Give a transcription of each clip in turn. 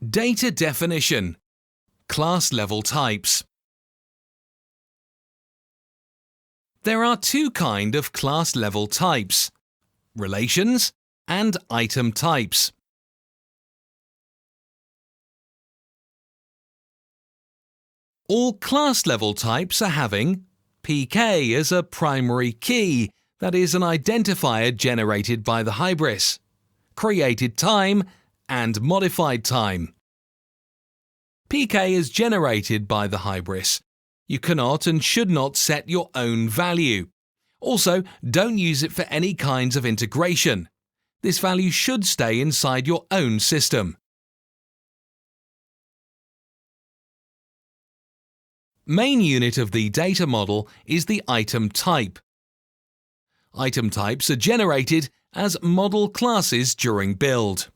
Data definition. Class level types. There are two kinds of class level types: relations and item types. All class level types are having PK as a primary key, that is an identifier generated by the Hybris, created time and modified time. PK is generated by the Hybris. You cannot and should not set your own value. Also, don't use it for any kinds of integration. This value should stay inside your own system. Main unit of the data model is the item type. Item types are generated as model classes during build.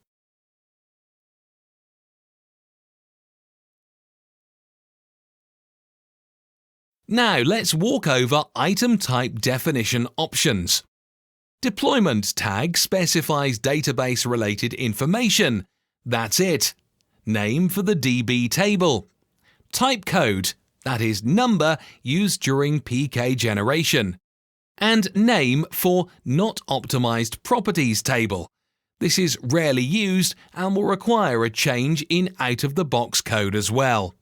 Now let's walk over item type definition options. Deployment tag specifies database-related information. That's it. Name for the DB table. Type code, that is number used during PK generation. And name for not optimized properties table. This is rarely used and will require a change in out-of-the-box code as well.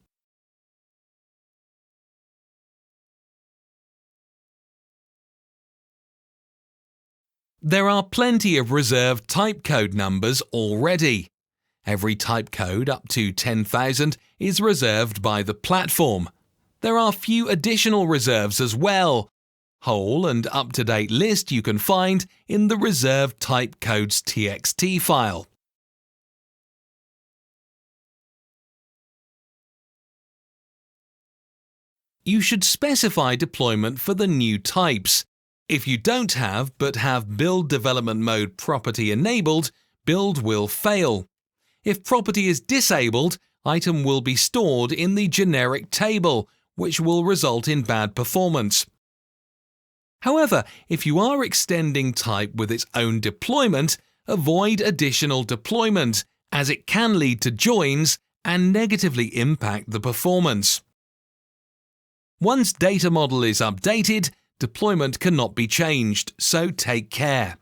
There are plenty of reserved type code numbers already. Every type code up to 10,000 is reserved by the platform. There are few additional reserves as well. Whole and up-to-date list you can find in the reserved type codes txt file. You should specify deployment for the new types. If you don't have but have build development mode property enabled, build will fail. If property is disabled, item will be stored in the generic table, which will result in bad performance. However, if you are extending type with its own deployment, avoid additional deployment, as it can lead to joins and negatively impact the performance. Once data model is updated, deployment cannot be changed, so take care.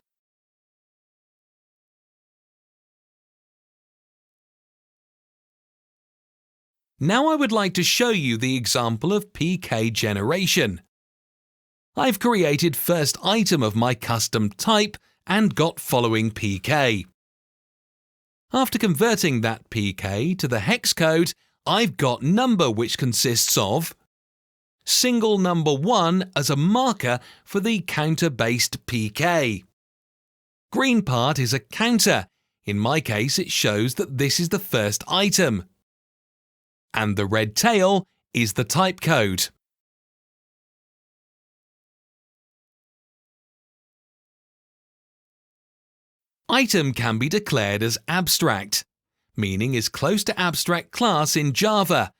Now I would like to show you the example of PK generation. I've created first item of my custom type and got following PK. After converting that PK to the hex code, I've got number, which consists of single number 1 as a marker for the counter-based PK. Green part is a counter. In my case, it shows that this is the first item. And the red tail is the type code. Item can be declared as abstract. Meaning is close to abstract class in Java.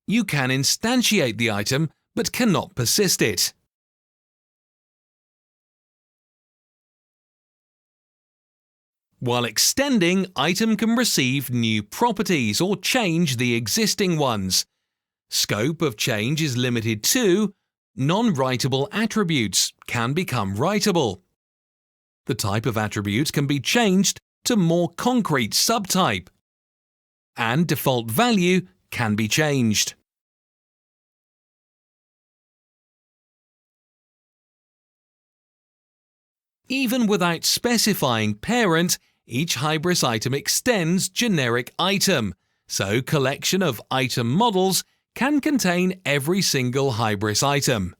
You can instantiate the item but cannot persist it. While extending, item can receive new properties or change the existing ones. Scope of change is limited to non-writable attributes can become writable. The type of attribute can be changed to more concrete subtype. And default value can be changed. Even without specifying parent, each Hybris item extends generic item, so collection of item models can contain every single Hybris item.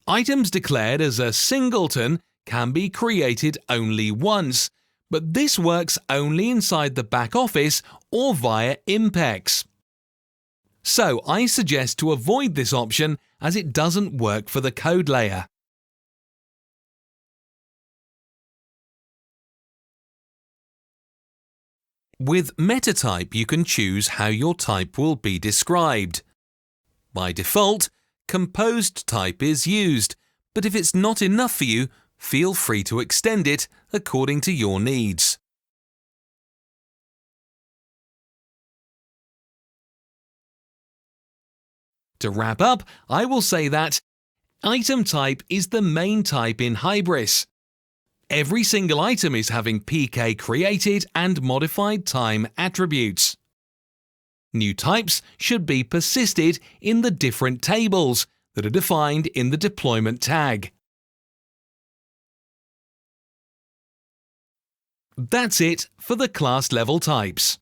Items declared as a singleton can be created only once, but this works only inside the back office or via Impex. So I suggest to avoid this option as it doesn't work for the code layer. With metatype, you can choose how your type will be described. By default, composed type is used, but if it's not enough for you, Feel free to extend it according to your needs. To wrap up, I will say that item type is the main type in Hybris. Every single item is having PK created and modified time attributes. New types should be persisted in the different tables that are defined in the deployment tag. That's it for the class level types.